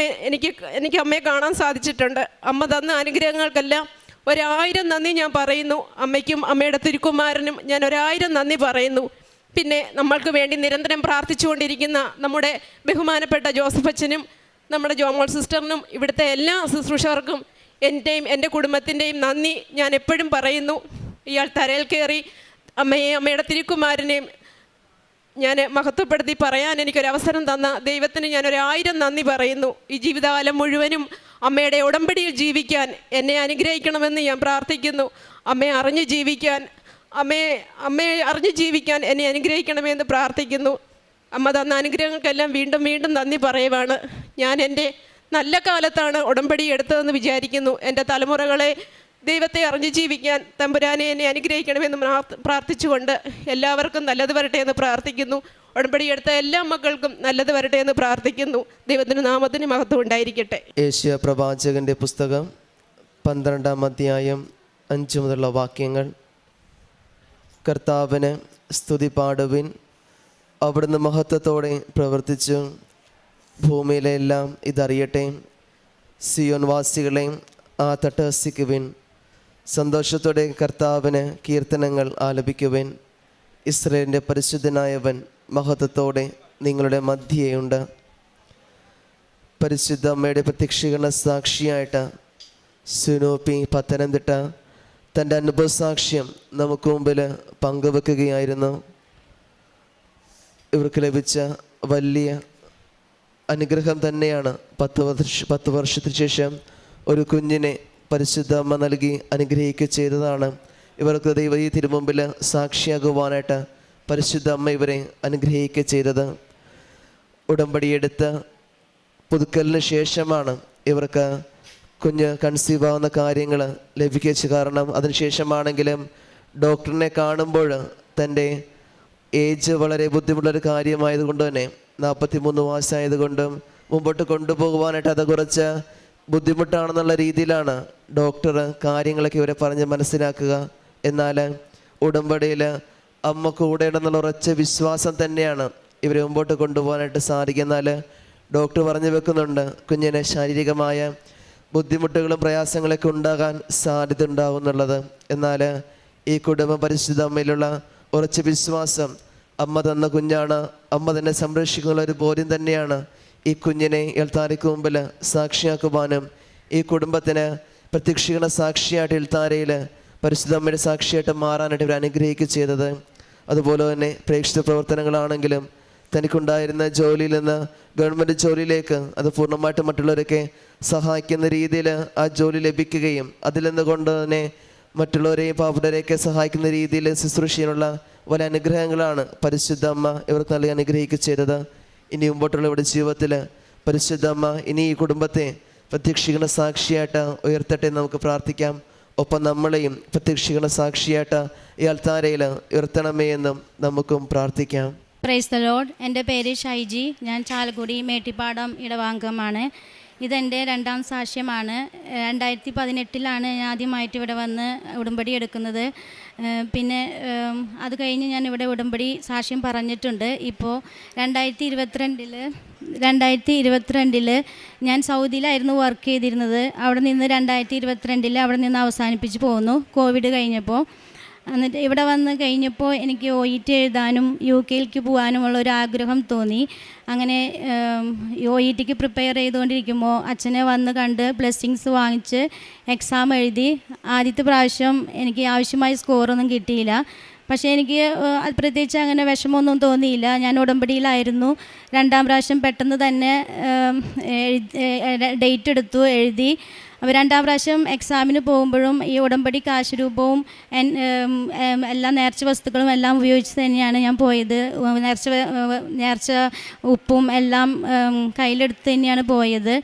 എനിക്ക് അമ്മയെ കാണാൻ സാധിച്ചിട്ടുണ്ട്. അമ്മ തന്ന അനുഗ്രഹങ്ങൾക്കെല്ലാം 1000 നന്ദി ഞാൻ പറയുന്നു. അമ്മയ്ക്കും അമ്മയുടെ തിരുക്കുമാരനും ഞാൻ 1000 നന്ദി പറയുന്നു. പിന്നെ നമ്മൾക്ക് വേണ്ടി നിരന്തരം പ്രാർത്ഥിച്ചുകൊണ്ടിരിക്കുന്ന നമ്മുടെ ബഹുമാനപ്പെട്ട ജോസഫ് അച്ഛനും നമ്മുടെ ജോമോൾ സിസ്റ്ററിനും ഇവിടുത്തെ എല്ലാ ശുശ്രൂഷകർക്കും എൻ്റെയും എൻ്റെ കുടുംബത്തിൻ്റെയും നന്ദി ഞാൻ എപ്പോഴും പറയുന്നു. ഇയാൾ തരയിൽ കയറി അമ്മയുടെ തിരുക്കുമാരനെയും ഞാൻ മഹത്വപ്പെടുത്തി പറയാൻ എനിക്കൊരവസരം തന്ന ദൈവത്തിന് ഞാൻ 1000 നന്ദി പറയുന്നു. ഈ ജീവിതകാലം മുഴുവനും അമ്മയുടെ ഉടമ്പടിയിൽ ജീവിക്കാൻ എന്നെ അനുഗ്രഹിക്കണമെന്ന് ഞാൻ പ്രാർത്ഥിക്കുന്നു. അമ്മയെ അറിഞ്ഞ് ജീവിക്കാൻ എന്നെ അനുഗ്രഹിക്കണമെന്ന് പ്രാർത്ഥിക്കുന്നു. അമ്മ തന്ന അനുഗ്രഹങ്ങൾക്കെല്ലാം വീണ്ടും വീണ്ടും നന്ദി പറയുവാണ്. ഞാൻ എൻ്റെ നല്ല കാലത്താണ് ഉടമ്പടി എടുത്തതെന്ന് വിചാരിക്കുന്നു. എൻ്റെ തലമുറകളെ ദൈവത്തെ അറിഞ്ഞ് ജീവിക്കാൻ തമ്പുരാനെ എന്നെ അനുഗ്രഹിക്കണമെന്ന് പ്രാർത്ഥിച്ചുകൊണ്ട് എല്ലാവർക്കും നല്ലത് വരട്ടെ എന്ന് പ്രാർത്ഥിക്കുന്നു. ഉടമ്പടി എടുത്ത എല്ലാ മക്കൾക്കും നല്ലത് വരട്ടെ എന്ന് പ്രാർത്ഥിക്കുന്നു. ദൈവത്തിൻ്റെ നാമത്തിന് മഹത്വം ഉണ്ടായിരിക്കട്ടെ. ഏഷ്യ പ്രവാചകന്റെ പുസ്തകം 12-ാം അധ്യായം 5 മുതലുള്ള വാക്യങ്ങൾ. കർത്താവിന് സ്തുതി പാടുവിൻ, അവിടുന്ന് മഹത്വത്തോടെ പ്രവർത്തിച്ചു, ഭൂമിയിലെ എല്ലാം ഇതറിയട്ടെ. സിയോൻ വാസികളെ തട്ടഹസിക്കുവിൻ, സന്തോഷത്തോടെ കർത്താവിന് കീർത്തനങ്ങൾ ആലപിക്കുവിൻ. ഇസ്രായേലിൻ്റെ പരിശുദ്ധനായവൻ മഹത്വത്തോടെ നിങ്ങളുടെ മധ്യേയുണ്ട്. പരിശുദ്ധ അമ്മയുടെ പ്രത്യക്ഷീകരണ സാക്ഷിയായിട്ട് സുനോപ്പി പത്തനംതിട്ട തൻ്റെ അനുഭവ സാക്ഷ്യം നമുക്ക് മുമ്പിൽ പങ്കുവെക്കുകയായിരുന്നു. ഇവർക്ക് ലഭിച്ച വലിയ അനുഗ്രഹം തന്നെയാണ് 10 വർഷത്തിന് ശേഷം ഒരു കുഞ്ഞിനെ പരിശുദ്ധ അമ്മ നൽകി അനുഗ്രഹിക്കുക ചെയ്തതാണ്. ഇവർക്ക് ദൈവ ഈ തിരുമുമ്പിൽ സാക്ഷിയാകുവാനായിട്ട് പരിശുദ്ധ അമ്മ ഇവരെ അനുഗ്രഹിക്കുക ചെയ്തത്. ഉടമ്പടിയെടുത്ത് പുതുക്കലിന് ശേഷമാണ് ഇവർക്ക് കുഞ്ഞ് കൺസീവ് ആവുന്ന കാര്യങ്ങൾ ലഭിക്കുക. കാരണം അതിനുശേഷമാണെങ്കിലും ഡോക്ടറിനെ കാണുമ്പോൾ തൻ്റെ ഏജ് വളരെ ബുദ്ധിമുട്ടുള്ളൊരു കാര്യമായതുകൊണ്ട് തന്നെ 43 വയസ്സായതുകൊണ്ടും മുമ്പോട്ട് കൊണ്ടുപോകുവാനായിട്ട് അത് കുറച്ച് ബുദ്ധിമുട്ടാണെന്നുള്ള രീതിയിലാണ് ഡോക്ടർ കാര്യങ്ങളൊക്കെ ഇവരെ പറഞ്ഞ് മനസ്സിലാക്കുക. എന്നാൽ ഉടമ്പടിയിൽ അമ്മ കൂടെ ഉണ്ടെന്നുള്ള ഉറച്ച വിശ്വാസം തന്നെയാണ് ഇവരെ മുമ്പോട്ട് കൊണ്ടുപോകാനായിട്ട് സാധിക്കുക. എന്നാൽ ഡോക്ടർ പറഞ്ഞു വെക്കുന്നുണ്ട്, കുഞ്ഞിന് ശാരീരികമായ ബുദ്ധിമുട്ടുകളും പ്രയാസങ്ങളൊക്കെ ഉണ്ടാകാൻ സാധ്യത ഉണ്ടാവും എന്നുള്ളത്. എന്നാൽ ഈ കുടുംബം പരിശുദ്ധ അമ്മയിലുള്ള ഉറച്ച വിശ്വാസം, അമ്മ തന്ന കുഞ്ഞാണ്, അമ്മ തന്നെ സംരക്ഷിക്കുന്ന ഒരു ബോധ്യം തന്നെയാണ് ഈ കുഞ്ഞിനെ എൽത്താരയ്ക്ക് മുമ്പിൽ സാക്ഷിയാക്കുവാനും ഈ കുടുംബത്തിന് പ്രത്യക്ഷീകരണ സാക്ഷിയായിട്ട് എൽത്താരയിൽ പരിശുദ്ധ അമ്മയുടെ സാക്ഷിയായിട്ട് മാറാനായിട്ട് ഇവർ അനുഗ്രഹിക്കുക ചെയ്തത്. അതുപോലെ തന്നെ പ്രേക്ഷിത പ്രവർത്തനങ്ങളാണെങ്കിലും തനിക്കുണ്ടായിരുന്ന ജോലിയിൽ നിന്ന് ഗവൺമെൻറ് ജോലിയിലേക്ക് അത് പൂർണ്ണമായിട്ട് മറ്റുള്ളവരൊക്കെ സഹായിക്കുന്ന രീതിയിൽ ആ ജോലി ലഭിക്കുകയും അതിൽ നിന്നുകൊണ്ട് തന്നെ മറ്റുള്ളവരെയും പാവപ്പെട്ടവരെയൊക്കെ സഹായിക്കുന്ന രീതിയിൽ ശുശ്രൂഷയുള്ള വലിയ അനുഗ്രഹങ്ങളാണ് പരിശുദ്ധ അമ്മ ഇവർക്ക് നൽകി അനുഗ്രഹിക്കുക ചെയ്തത്. ഇനി മുമ്പോട്ടുള്ള ഇവിടെ ജീവിതത്തിൽ പരിശുദ്ധ അമ്മ ഇനി ഈ കുടുംബത്തെ പ്രത്യക്ഷീകരണ സാക്ഷിയായിട്ട് ഉയർത്തട്ടെ എന്ന് നമുക്ക് പ്രാർത്ഥിക്കാം. ഒപ്പം നമ്മളെയും പ്രത്യക്ഷീകരണ സാക്ഷിയായിട്ട് ഈ അൾത്താരയിൽ ഉയർത്തണമേ എന്നും നമുക്കും പ്രാർത്ഥിക്കാം. Praise the Lord. എൻ്റെ പേര് ഷൈജി. ഞാൻ ചാലക്കുടി മേട്ടിപ്പാടം ഇടവാംഗമാണ്. ഇതെൻ്റെ 2ാം സാക്ഷ്യമാണ്. 2018 ഞാൻ ആദ്യമായിട്ട് ഇവിടെ വന്ന് ഉടമ്പടി എടുക്കുന്നത്. പിന്നെ അത് കഴിഞ്ഞ് ഞാൻ ഇവിടെ ഉടമ്പടി സാക്ഷ്യം പറഞ്ഞിട്ടുണ്ട്. ഇപ്പോൾ 2022 ഞാൻ സൗദിയിലായിരുന്നു വർക്ക് ചെയ്തിരുന്നത്. അവിടെ നിന്ന് 2022 അവിടെ നിന്ന് അവസാനിപ്പിച്ച് പോന്നു കോവിഡ് കഴിഞ്ഞപ്പോൾ. എന്നിട്ട് ഇവിടെ വന്ന് കഴിഞ്ഞപ്പോൾ എനിക്ക് OET എഴുതാനും UK പോകാനുമുള്ള ഒരു ആഗ്രഹം തോന്നി. അങ്ങനെ OETക്ക് പ്രിപ്പയർ ചെയ്തുകൊണ്ടിരിക്കുമ്പോൾ അച്ഛനെ വന്ന് കണ്ട് ബ്ലെസ്സിങ്സ് വാങ്ങിച്ച് എക്സാം എഴുതി. ആദ്യത്തെ പ്രാവശ്യം എനിക്ക് ആവശ്യമായ സ്കോറൊന്നും കിട്ടിയില്ല. പക്ഷേ എനിക്ക് പ്രത്യേകിച്ച് അങ്ങനെ വിഷമമൊന്നും തോന്നിയില്ല. ഞാൻ ഉടമ്പടിയിലായിരുന്നു. രണ്ടാം പ്രാവശ്യം പെട്ടെന്ന് തന്നെ ഡേറ്റ് എടുത്തു, എഴുതി. അപ്പോൾ രണ്ടാം പ്രാവശ്യം എക്സാമിന് പോകുമ്പോഴും ഈ ഉടമ്പടി കാശുരൂപവും എല്ലാ നേർച്ച വസ്തുക്കളും എല്ലാം ഉപയോഗിച്ച് തന്നെയാണ് ഞാൻ പോയത്. നേർച്ച ഉപ്പും എല്ലാം കയ്യിലെടുത്ത് തന്നെയാണ് പോയത്.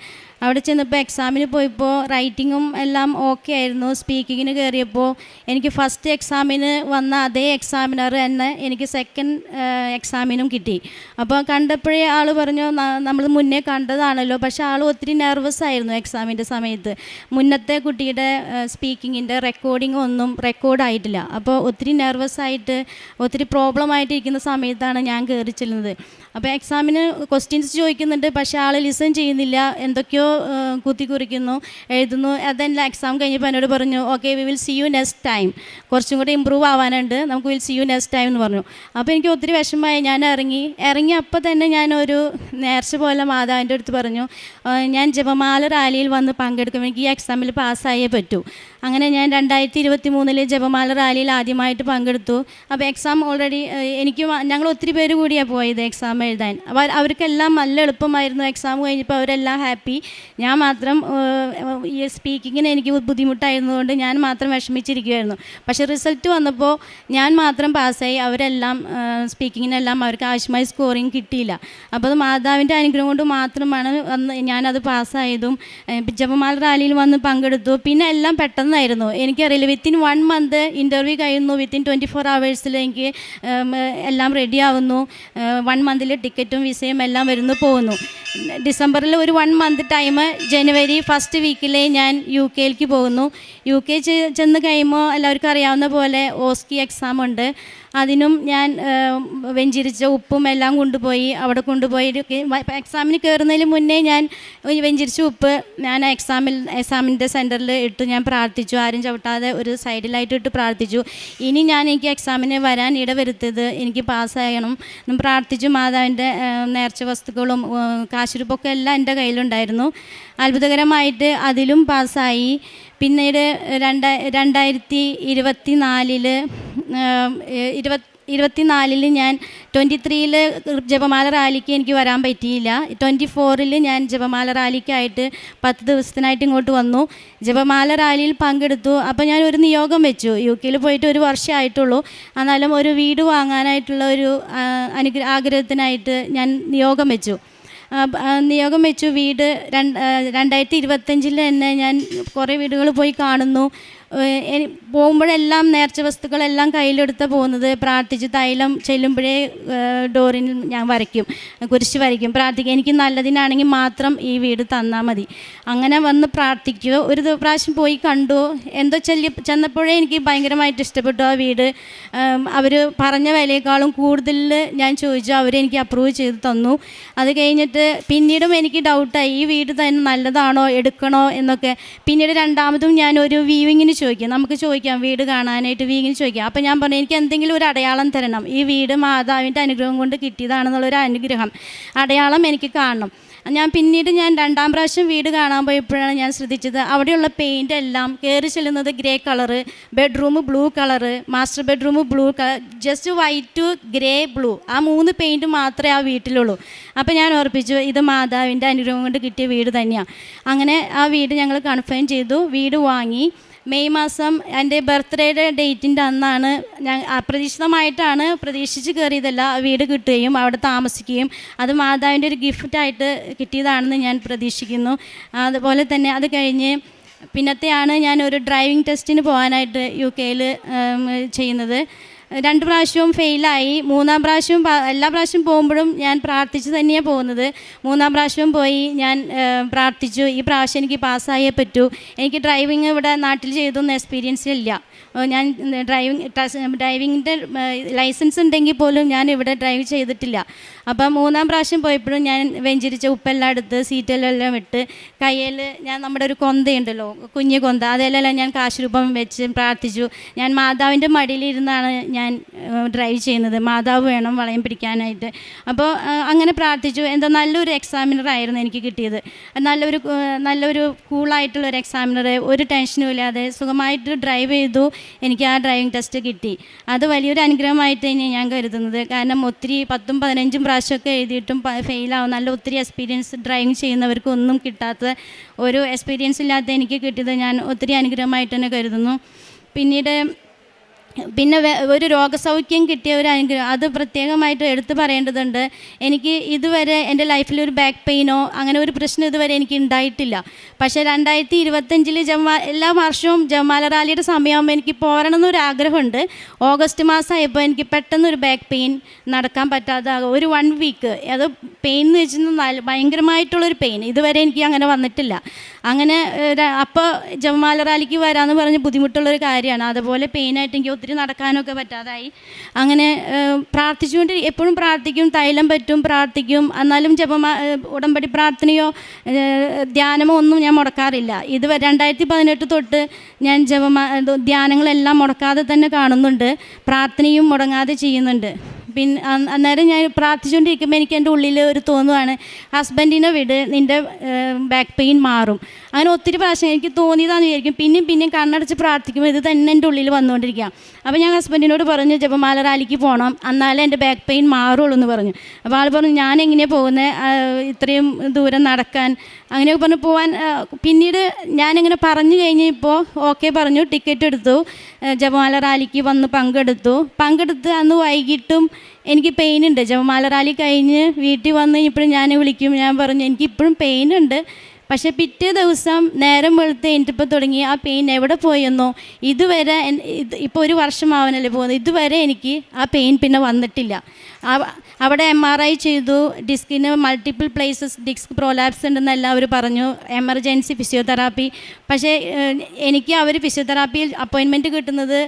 അവിടെ ചെന്നപ്പോൾ എക്സാമിന് പോയപ്പോൾ റൈറ്റിങ്ങും എല്ലാം ഓക്കെ ആയിരുന്നു. സ്പീക്കിങ്ങിന് കയറിയപ്പോൾ എനിക്ക് ഫസ്റ്റ് എക്സാമിന് വന്ന അതേ എക്സാമിനർ തന്നെ എനിക്ക് സെക്കൻഡ് എക്സാമിനും കിട്ടി. അപ്പോൾ കണ്ടപ്പോഴേ ആൾ പറഞ്ഞു, നമ്മൾ മുന്നേ കണ്ടതാണല്ലോ. പക്ഷേ ആൾ ഒത്തിരി നെർവസ് ആയിരുന്നു എക്സാമിൻ്റെ സമയത്ത്. മുന്നത്തെ കുട്ടിയുടെ സ്പീക്കിങ്ങിൻ്റെ റെക്കോർഡിംഗ് ഒന്നും റെക്കോർഡായിട്ടില്ല. അപ്പോൾ ഒത്തിരി നെർവസ് ആയിട്ട് ഒത്തിരി പ്രോബ്ലം ആയിട്ടിരിക്കുന്ന സമയത്താണ് ഞാൻ കയറി ചെല്ലുന്നത്. അപ്പോൾ എക്സാമിന് ക്വസ്റ്റ്യൻസ് ചോദിക്കുന്നുണ്ട്, പക്ഷേ ആൾ ലിസൺ ചെയ്യുന്നില്ല, എന്തൊക്കെയോ കുത്തിക്കുറിക്കുന്നു, എഴുതുന്നു. അതെല്ലാം എക്സാം കഴിഞ്ഞപ്പോൾ എന്നോട് പറഞ്ഞു, okay we will see you next time, കുറച്ചും കൂടി ഇമ്പ്രൂവ് ആവാനുണ്ട്, നമുക്ക് will see you next time എന്ന് പറഞ്ഞു. അപ്പോൾ എനിക്ക് ഒത്തിരി വിഷമമായി. ഞാൻ ഇറങ്ങി അപ്പോൾ തന്നെ ഞാനൊരു നേർച്ച പോലെ മാതാവിൻ്റെ അടുത്ത് പറഞ്ഞു, ഞാൻ ജപമാല റാലിയിൽ വന്ന് പങ്കെടുക്കും, എനിക്ക് ഈ എക്സാമിൽ പാസ്സായേ പറ്റൂ. അങ്ങനെ ഞാൻ 2023 ജപമാല റാലിയിൽ ആദ്യമായിട്ട് പങ്കെടുത്തു. അപ്പോൾ എക്സാം ഓൾറെഡി ഞങ്ങൾ ഒത്തിരി പേര് കൂടിയാണ് പോയത് എക്സാം എഴുതാൻ. അപ്പോൾ അവർക്കെല്ലാം നല്ല എളുപ്പമായിരുന്നു. എക്സാം കഴിഞ്ഞപ്പോൾ അവരെല്ലാം ഹാപ്പി. ഞാൻ മാത്രം ഈ സ്പീക്കിങ്ങിന് എനിക്ക് ബുദ്ധിമുട്ടായിരുന്നതുകൊണ്ട് ഞാൻ മാത്രം വിഷമിച്ചിരിക്കുമായിരുന്നു. പക്ഷേ റിസൾട്ട് വന്നപ്പോൾ ഞാൻ മാത്രം പാസ്സായി. അവരെല്ലാം സ്പീക്കിങ്ങിനെല്ലാം അവർക്ക് ആവശ്യമായ സ്കോറിങ് കിട്ടിയില്ല. അപ്പോൾ അത് മാതാവിൻ്റെ അനുഗ്രഹം കൊണ്ട് മാത്രമാണ് ഞാനത് പാസ്സായതും. ജപമാല റാലിയിൽ വന്ന് പങ്കെടുത്തു. പിന്നെ എല്ലാം പെട്ടെന്നായിരുന്നു. എനിക്കറിയില്ല, വിത്തിൻ 1 month ഇൻ്റർവ്യൂ കഴിയുന്നു, വിത്തിൻ 24 hours എനിക്ക് എല്ലാം റെഡി ആവുന്നു. 1 month ടിക്കറ്റും വിസയും എല്ലാം വരുന്നു പോകുന്നു. ഡിസംബറിൽ ഒരു 1 month ടൈം, ജനുവരി 1st week ഞാൻ UK പോകുന്നു. UK ചെന്ന് കഴിയുമ്പോൾ എല്ലാവർക്കും അറിയാവുന്ന പോലെ OSCE എക്സാം ഉണ്ട്. അതിനും ഞാൻ വെഞ്ചിരിച്ച ഉപ്പും എല്ലാം കൊണ്ടുപോയി. അവിടെ കൊണ്ടുപോയി എക്സാമിന് കയറുന്നതിന് മുന്നേ ഞാൻ വെഞ്ചിരിച്ച ഉപ്പ് ഞാൻ എക്സാമിൻ്റെ സെൻറ്ററിൽ ഇട്ട് ഞാൻ പ്രാർത്ഥിച്ചു. ആരും ചവിട്ടാതെ ഒരു സൈഡിലായിട്ട് ഇട്ട് പ്രാർത്ഥിച്ചു. ഇനി എനിക്ക് എക്സാമിന് വരാൻ ഇടവരുത്തത്, എനിക്ക് പാസ്സാകണം എന്നും പ്രാർത്ഥിച്ചു. മാതാവിൻ്റെ നേർച്ച വസ്തുക്കളും കാശുരൂപൊക്കെ എല്ലാം എൻ്റെ കയ്യിലുണ്ടായിരുന്നു. അത്ഭുതകരമായിട്ട് അതിലും പാസ്സായി. പിന്നീട് 2024 ഞാൻ 23 ജപമാല റാലിക്ക് എനിക്ക് വരാൻ പറ്റിയില്ല. 24 ഞാൻ ജപമാല റാലിക്കായിട്ട് 10 ദിവസത്തിനായിട്ട് ഇങ്ങോട്ട് വന്നു. ജപമാല റാലിയിൽ പങ്കെടുത്തു. അപ്പോൾ ഞാൻ ഒരു നിയോഗം വെച്ചു. UK പോയിട്ട് 1 വർഷമായിട്ടുള്ളൂ. എന്നാലും ഒരു വീട് വാങ്ങാനായിട്ടുള്ള ഒരു ആഗ്രഹത്തിനായിട്ട് ഞാൻ നിയോഗം വെച്ചു. വീട് 2025 തന്നെ ഞാൻ കുറേ വീടുകൾ പോയി കാണുന്നു. പോകുമ്പോഴെല്ലാം നേർച്ച വസ്തുക്കളെല്ലാം കയ്യിലെടുത്ത് പോകുന്നത്. പ്രാർത്ഥിച്ച് തൈലം ചെല്ലുമ്പോഴേ ഡോറിൽ ഞാൻ വരയ്ക്കും, കുരിശ് വരയ്ക്കും, പ്രാർത്ഥിക്കും. എനിക്ക് നല്ലതിനാണെങ്കിൽ മാത്രം ഈ വീട് തന്നാൽ മതി. അങ്ങനെ വന്ന് പ്രാർത്ഥിക്കുക. ഒരു പ്രാവശ്യം പോയി കണ്ടു. എന്തോ ചെന്നപ്പോഴേ എനിക്ക് ഭയങ്കരമായിട്ട് ഇഷ്ടപ്പെട്ടു ആ വീട്. അവർ പറഞ്ഞ വിലയേക്കാളും കൂടുതൽ ഞാൻ ചോദിച്ചു. അവരെനിക്ക് അപ്രൂവ് ചെയ്ത് തന്നു. അത് കഴിഞ്ഞിട്ട് പിന്നീടും എനിക്ക് ഡൗട്ടായി, ഈ വീട് തന്നെ നല്ലതാണോ, എടുക്കണോ എന്നൊക്കെ. പിന്നീട് രണ്ടാമതും ഞാൻ ഒരു വ്യൂവിങ്ങിന് നമുക്ക് ചോദിക്കാം, വീട് കാണാനായിട്ട് വീങ്ങിന് ചോദിക്കാം. അപ്പോൾ ഞാൻ പറഞ്ഞു, എനിക്ക് എന്തെങ്കിലും ഒരു അടയാളം തരണം. ഈ വീട് മാതാവിൻ്റെ അനുഗ്രഹം കൊണ്ട് കിട്ടിയതാണെന്നുള്ളൊരു അനുഗ്രഹം, അടയാളം എനിക്ക് കാണണം. പിന്നീട് ഞാൻ 2ാം പ്രാവശ്യം വീട് കാണാൻ പോയപ്പോഴാണ് ഞാൻ ശ്രദ്ധിച്ചത്, അവിടെയുള്ള പെയിൻ്റ് എല്ലാം കയറി ചെല്ലുന്നത് grey colour, bedroom blue colour, master bedroom blue colour, just white grey blue, ആ 3 പെയിൻറ്റ് മാത്രമേ ആ വീട്ടിലുള്ളൂ. അപ്പോൾ ഞാൻ ഓർപ്പിച്ചു, ഇത് മാതാവിൻ്റെ അനുഗ്രഹം കൊണ്ട് കിട്ടിയ വീട് തന്നെയാണ്. അങ്ങനെ ആ വീട് ഞങ്ങൾ കൺഫേം ചെയ്തു, വീട് വാങ്ങി. മെയ് മാസം എൻ്റെ ബർത്ത്ഡേയുടെ ഡേറ്റിൻ്റെ അന്നാണ് ഞാൻ അപ്രതീക്ഷിതമായിട്ടാണ്, പ്രതീക്ഷിച്ച് കയറിയതല്ല, വീട് കിട്ടുകയും അവിടെ താമസിക്കുകയും അത് മാതാവിൻ്റെ ഒരു ഗിഫ്റ്റായിട്ട് കിട്ടിയതാണെന്ന് ഞാൻ പ്രതീക്ഷിക്കുന്നു. അതുപോലെ തന്നെ അത് കഴിഞ്ഞ് പിന്നത്തെയാണ് ഞാൻ ഒരു ഡ്രൈവിംഗ് ടെസ്റ്റിന് പോകാനായിട്ട് UK ചെയ്യുന്നത്. 2 പ്രാവശ്യവും ഫെയിലായി. 3-ാം പ്രാവശ്യവും എല്ലാ പ്രാവശ്യം പോകുമ്പോഴും ഞാൻ പ്രാർത്ഥിച്ച് തന്നെയാണ് പോകുന്നത്. 3-ാം പ്രാവശ്യവും പോയി ഞാൻ പ്രാർത്ഥിച്ചു, ഈ പ്രാവശ്യം എനിക്ക് പാസ്സായേ പറ്റൂ. എനിക്ക് ഡ്രൈവിങ് ഇവിടെ നാട്ടിൽ ചെയ്തൊന്നും എക്സ്പീരിയൻസ് ഇല്ല. ഞാൻ ഡ്രൈവിങ്ങിൻ്റെ ലൈസൻസ് ഉണ്ടെങ്കിൽ പോലും ഞാൻ ഇവിടെ ഡ്രൈവ് ചെയ്തിട്ടില്ല. അപ്പം 3-ാം പ്രാവശ്യം പോയപ്പോഴും ഞാൻ വെഞ്ചരിച്ച ഉപ്പെല്ലാം എടുത്ത് സീറ്റെല്ലാം ഇട്ട് കയ്യിൽ ഞാൻ നമ്മുടെ ഒരു കൊന്തയുണ്ടല്ലോ, കുഞ്ഞു കൊന്ത, അതെല്ലാം ഞാൻ കാശുരൂപം വെച്ച് പ്രാർത്ഥിച്ചു. ഞാൻ മാതാവിൻ്റെ മടിയിലിരുന്നാണ് ഞാൻ ഡ്രൈവ് ചെയ്യുന്നത്. മാതാവ് വേണം വളയം പിടിക്കാനായിട്ട്. അപ്പോൾ അങ്ങനെ പ്രാർത്ഥിച്ചു. എന്താ നല്ലൊരു എക്സാമിനർ ആയിരുന്നു എനിക്ക് കിട്ടിയത്. നല്ലൊരു കൂളായിട്ടുള്ളൊരു എക്സാമിനർ, ഒരു ടെൻഷനും ഇല്ലാതെ സുഖമായിട്ട് ഡ്രൈവ് ചെയ്തു. എനിക്ക് ആ ഡ്രൈവിംഗ് ടെസ്റ്റ് കിട്ടി. അത് വലിയൊരു അനുഗ്രഹമായിട്ട് തന്നെയാണ് ഞാൻ കരുതുന്നത്. കാരണം ഒത്തിരി 10-15 പ്രാവശ്യമൊക്കെ എഴുതിയിട്ടും ഫെയിലാവും. നല്ല ഒത്തിരി എക്സ്പീരിയൻസ് ഡ്രൈവിംഗ് ചെയ്യുന്നവർക്കൊന്നും കിട്ടാത്ത ഒരു എക്സ്പീരിയൻസ് ഇല്ലാത്ത എനിക്ക് കിട്ടിയത് ഞാൻ ഒത്തിരി അനുഗ്രഹമായിട്ട് തന്നെ കരുതുന്നു. പിന്നെ ഒരു രോഗസൗഖ്യം കിട്ടിയ ഒരു അനുഗ്രഹം, അത് പ്രത്യേകമായിട്ട് എടുത്തു പറയേണ്ടതുണ്ട്. എനിക്ക് ഇതുവരെ എൻ്റെ ലൈഫിൽ ഒരു ബാക്ക് പെയിനോ അങ്ങനെ ഒരു പ്രശ്നം ഇതുവരെ എനിക്ക് ഉണ്ടായിട്ടില്ല. പക്ഷേ 2025 എല്ലാ വർഷവും ജമാല റാലിയുടെ സമയമാകുമ്പോൾ എനിക്ക് പോരണമെന്നൊരു ആഗ്രഹമുണ്ട്. ഓഗസ്റ്റ് മാസമായപ്പോൾ എനിക്ക് പെട്ടെന്നൊരു ബാക്ക് പെയിൻ, നടക്കാൻ പറ്റാതെ ഒരു 1 വീക്ക്, അത് പെയിൻ എന്ന് വെച്ചാൽ ഭയങ്കരമായിട്ടുള്ളൊരു പെയിൻ ഇതുവരെ എനിക്ക് അങ്ങനെ വന്നിട്ടില്ല. അങ്ങനെ അപ്പോൾ ജമാല റാലിക്ക് വരാമെന്ന് പറഞ്ഞ് ബുദ്ധിമുട്ടുള്ളൊരു കാര്യമാണ്. അതുപോലെ പെയിനായിട്ട് എനിക്ക് ഒത്തിരി നടക്കാനൊക്കെ പറ്റാതായി. അങ്ങനെ പ്രാർത്ഥിച്ചുകൊണ്ട് എപ്പോഴും പ്രാർത്ഥിക്കും, തൈലം പറ്റും പ്രാർത്ഥിക്കും. എന്നാലും ഉടമ്പടി പ്രാർത്ഥനയോ ധ്യാനമോ ഒന്നും ഞാൻ മുടക്കാറില്ല. ഇതുവരെ 2018 തൊട്ട് ഞാൻ ധ്യാനങ്ങളെല്ലാം മുടക്കാതെ തന്നെ കാണുന്നുണ്ട്, പ്രാർത്ഥനയും മുടങ്ങാതെ ചെയ്യുന്നുണ്ട്. പിന്നെ അന്നേരം ഞാൻ പ്രാർത്ഥിച്ചുകൊണ്ടിരിക്കുമ്പോൾ എനിക്ക് എൻ്റെ ഉള്ളിൽ ഒരു തോന്നുവാണ്, ഹസ്ബൻഡിനെ വിട്, നിൻ്റെ ബാക്ക് പെയിൻ മാറും. അങ്ങനെ ഒത്തിരി പ്രാവശ്യം എനിക്ക് തോന്നിയതാണെന്ന് വിചാരിക്കും. പിന്നെയും കണ്ണടച്ച് പ്രാർത്ഥിക്കുമ്പോൾ ഇത് തന്നെ എൻ്റെ ഉള്ളിൽ വന്നുകൊണ്ടിരിക്കുക. അപ്പോൾ ഞാൻ ഹസ്ബൻഡിനോട് പറഞ്ഞു ജപമാല റാലിക്ക് പോകണം, എന്നാലേ എൻ്റെ ബാക്ക് പെയിൻ മാറുള്ളൂ എന്ന് പറഞ്ഞു. അപ്പോൾ ആൾ പറഞ്ഞു ഞാൻ എങ്ങനെയാണ് പോകുന്നത്, ഇത്രയും ദൂരം നടക്കാൻ, അങ്ങനെയൊക്കെ പറഞ്ഞു പോകാൻ. പിന്നീട് ഞാനിങ്ങനെ പറഞ്ഞു കഴിഞ്ഞപ്പോൾ ഓക്കെ പറഞ്ഞു, ടിക്കറ്റ് എടുത്തു, ജപമാല റാലിക്ക് വന്ന് പങ്കെടുത്ത് അന്ന് വൈകിട്ടും എനിക്ക് പെയിനുണ്ട്. ജപമാല റാലി കഴിഞ്ഞ് വീട്ടിൽ വന്ന് ഇപ്പോഴും ഞാൻ വിളിക്കും, ഞാൻ പറഞ്ഞു എനിക്കിപ്പോഴും പെയിനുണ്ട്. പക്ഷേ പിറ്റേ ദിവസം നേരം വെളുത്ത് എനിക്കിപ്പോൾ തുടങ്ങി ആ പെയിൻ എവിടെ പോയെന്നോ, ഇതുവരെ ഇപ്പോൾ 1 വർഷമാവാനല്ലേ പോകുന്നത്, ഇതുവരെ എനിക്ക് ആ പെയിൻ പിന്നെ വന്നിട്ടില്ല. അവിടെ MRI ചെയ്തു, ഡിസ്കിന് മൾട്ടിപ്പിൾ പ്ലേസസ് ഡിസ്ക് പ്രോലാപ്സ് ഉണ്ടെന്ന് എല്ലാവരും പറഞ്ഞു, എമർജൻസി ഫിസിയോതെറാപ്പി. പക്ഷേ എനിക്ക് അവർ ഫിസിയോതെറാപ്പിയിൽ അപ്പോയിൻമെൻറ്റ് കിട്ടുന്നത്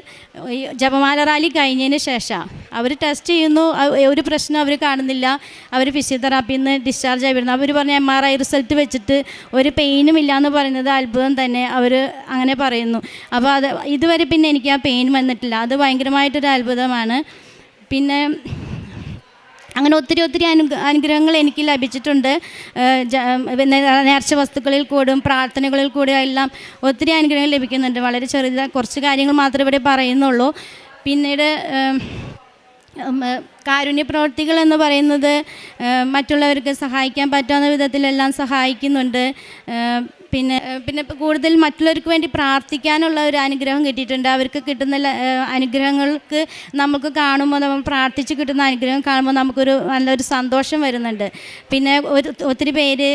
ജപമാല റാലി കഴിഞ്ഞതിന് ശേഷമാണ്. അവർ ടെസ്റ്റ് ചെയ്യുന്നു, ഒരു പ്രശ്നം അവർ കാണുന്നില്ല, അവർ ഫിസിയോതെറാപ്പിയിൽ നിന്ന് ഡിസ്ചാർജ് ആയി വരുന്നു. അവർ പറഞ്ഞ MRI റിസൾട്ട് വെച്ചിട്ട് ഒരു പെയിനും ഇല്ലയെന്ന് പറയുന്നത് അത്ഭുതം തന്നെ, അവർ അങ്ങനെ പറയുന്നു. അപ്പോൾ ഇതുവരെ പിന്നെ എനിക്ക് ആ പെയിൻ വന്നിട്ടില്ല, അത് ഭയങ്കരമായിട്ടൊരു അത്ഭുതമാണ്. പിന്നെ അങ്ങനെ ഒത്തിരി അനുഗ്രഹങ്ങൾ എനിക്ക് ലഭിച്ചിട്ടുണ്ട്. നേർച്ച വസ്തുക്കളിൽ കൂടും പ്രാർത്ഥനകളിൽ കൂടും എല്ലാം ഒത്തിരി അനുഗ്രഹങ്ങൾ ലഭിക്കുന്നുണ്ട്. വളരെ കുറച്ച് കാര്യങ്ങൾ മാത്രമേ ഇവിടെ പറയുന്നുള്ളൂ. പിന്നീട് കാരുണ്യ പ്രവർത്തികൾ എന്ന് പറയുന്നത് മറ്റുള്ളവർക്ക് സഹായിക്കാൻ പറ്റാവുന്ന വിധത്തിലെല്ലാം സഹായിക്കുന്നുണ്ട്. പിന്നെ കൂടുതൽ മറ്റുള്ളവർക്ക് വേണ്ടി പ്രാർത്ഥിക്കാനുള്ള ഒരു അനുഗ്രഹം കിട്ടിയിട്ടുണ്ട്. അവർക്ക് കിട്ടുന്ന അനുഗ്രഹങ്ങൾക്ക് നമുക്ക് കാണുമ്പോൾ, നമ്മൾ പ്രാർത്ഥിച്ച് കിട്ടുന്ന അനുഗ്രഹം കാണുമ്പോൾ നമുക്കൊരു നല്ലൊരു സന്തോഷം വരുന്നുണ്ട്. പിന്നെ ഒത്തിരി പേര്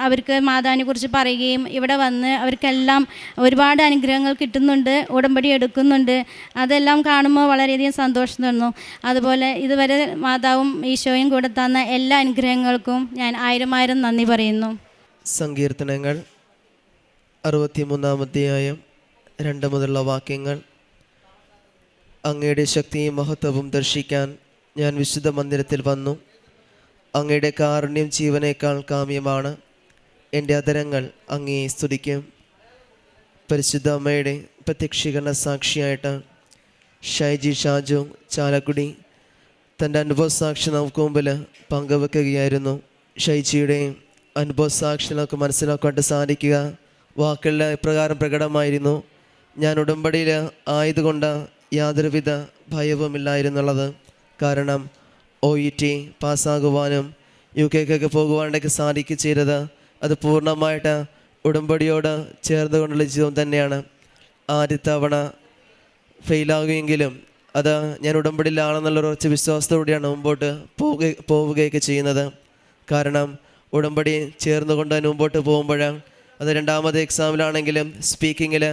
അവർക്ക് മാതാവിനെ കുറിച്ച് പറയുകയും ഇവിടെ വന്ന് അവർക്കെല്ലാം ഒരുപാട് അനുഗ്രഹങ്ങൾ കിട്ടുന്നുണ്ട്, ഉടമ്പടി എടുക്കുന്നുണ്ട്. അതെല്ലാം കാണുമ്പോൾ വളരെയധികം സന്തോഷം തോന്നുന്നു. അതുപോലെ ഇതുവരെ മാതാവും ഈശോയും കൂടെ തന്ന എല്ലാ അനുഗ്രഹങ്ങൾക്കും ഞാൻ 1000 നന്ദി പറയുന്നു. സങ്കീർത്തനങ്ങൾ 63-ാം അധ്യായം 2 മുതലുള്ള വാക്യങ്ങൾ. അങ്ങയുടെ ശക്തിയും മഹത്വവും ദർശിക്കാൻ ഞാൻ വിശുദ്ധ മന്ദിരത്തിൽ വന്നു. അങ്ങയുടെ കാരുണ്യം ജീവനേക്കാൾ കാമ്യമാണ്. എൻ്റെ അധരങ്ങൾ അങ്ങയെ സ്തുതിക്കും. പരിശുദ്ധ അമ്മയുടെ പ്രത്യക്ഷീകരണ സാക്ഷിയായിട്ട് ഷൈജി ഷാജു ചാലക്കുടി തൻ്റെ അനുഭവസാക്ഷി നമുക്ക് മുമ്പിൽ പങ്കുവെക്കുകയായിരുന്നു. ഷൈജിയുടെ അനുഭവസാക്ഷി നമുക്ക് മനസ്സിലാക്കാനായിട്ട് സാധിക്കുക വാക്കുകളിൽ ഇപ്രകാരം പ്രകടമായിരുന്നു: ഞാൻ ഉടമ്പടിയിൽ ആയതുകൊണ്ട് യാതൊരുവിധ ഭയവുമില്ലായിരുന്നുള്ളത്. കാരണം OET പാസ്സാകുവാനും UK പോകുവാനൊക്കെ സാധിക്കുക ചെയ്തത് അത് പൂർണ്ണമായിട്ട് ഉടമ്പടിയോട് ചേർന്നുകൊണ്ടുള്ള ജീവിതം തന്നെയാണ്. ആദ്യത്തെ തവണ ഫെയിലാകുമെങ്കിലും അത് ഞാൻ ഉടമ്പടിയിലാണെന്നുള്ള ഉറച്ച വിശ്വാസത്തോടെയാണ് മുമ്പോട്ട് പോവുകയൊക്കെ ചെയ്യുന്നത്. കാരണം ഉടമ്പടി ചേർന്നുകൊണ്ട് മുമ്പോട്ട് പോകുമ്പോഴാണ് അത് 2ാമത്തെ എക്സാമിലാണെങ്കിലും സ്പീക്കിങ്ങിൽ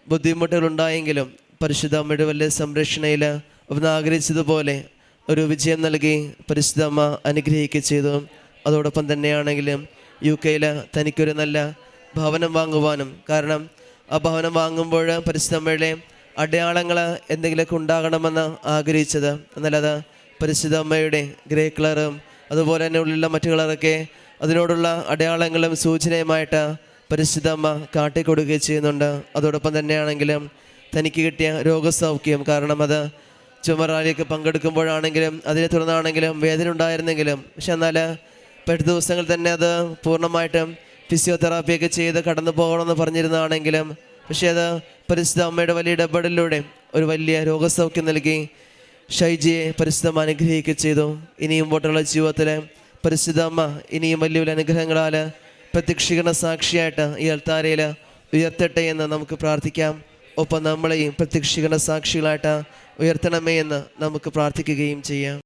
ബുദ്ധിമുട്ടുകളുണ്ടായെങ്കിലും പരിശുദ്ധ അമ്മയുടെ വലിയ സംരക്ഷണയിൽ അവൻ ആഗ്രഹിച്ചതുപോലെ ഒരു വിജയം നൽകി പരിശുദ്ധ അമ്മ അനുഗ്രഹിക്കുക ചെയ്തു. അതോടൊപ്പം തന്നെയാണെങ്കിലും UK തനിക്കൊരു നല്ല ഭവനം വാങ്ങുവാനും, കാരണം ആ ഭവനം വാങ്ങുമ്പോൾ പരിശുദ്ധ അമ്മയുടെ അടയാളങ്ങൾ എന്തെങ്കിലുമൊക്കെ ഉണ്ടാകണമെന്ന് ആഗ്രഹിച്ചത്. എന്നാൽ അത് പരിശുദ്ധ അമ്മയുടെ ഗ്രേ കളറും അതുപോലെ തന്നെ ഉള്ളിലുള്ള മറ്റു കളറൊക്കെ അതിനോടുള്ള അടയാളങ്ങളും സൂചനയുമായിട്ട് പരിശുദ്ധ അമ്മ കാട്ടിക്കൊടുക്കുകയും ചെയ്യുന്നുണ്ട്. അതോടൊപ്പം തന്നെയാണെങ്കിലും തനിക്ക് കിട്ടിയ രോഗസൗഖ്യം, കാരണം അത് ചുമറാലിയൊക്കെ പങ്കെടുക്കുമ്പോഴാണെങ്കിലും അതിനെ തുടർന്നാണെങ്കിലും വേദന ഉണ്ടായിരുന്നെങ്കിലും, പക്ഷെ എന്നാൽ പെട്ട ദിവസങ്ങൾ തന്നെ അത് പൂർണ്ണമായിട്ടും ഫിസിയോതെറാപ്പിയൊക്കെ ചെയ്ത് കടന്നു പോകണമെന്ന് പറഞ്ഞിരുന്നതാണെങ്കിലും, പക്ഷേ അത് പരിശുദ്ധ അമ്മയുടെ വലിയ ഇടപെടലിലൂടെ ഒരു വലിയ രോഗസൗഖ്യം നൽകി ഷൈജിയെ പരിശുദ്ധം അനുഗ്രഹിക്കുക ചെയ്തു. ഇനിയും മുമ്പോട്ടുള്ള ജീവിതത്തിൽ പരിശുദ്ധ അമ്മ ഇനിയും വലിയ വലിയ അനുഗ്രഹങ്ങളാൽ പ്രത്യക്ഷീകരണ സാക്ഷിയായിട്ട് ഈ അൾത്താരയിൽ ഉയർത്തട്ടെ എന്ന് നമുക്ക് പ്രാർത്ഥിക്കാം. ഒപ്പം നമ്മളെയും പ്രത്യക്ഷീകരണ സാക്ഷികളായിട്ട് ഉയർത്തണമേ എന്ന് നമുക്ക് പ്രാർത്ഥിക്കുകയും ചെയ്യാം.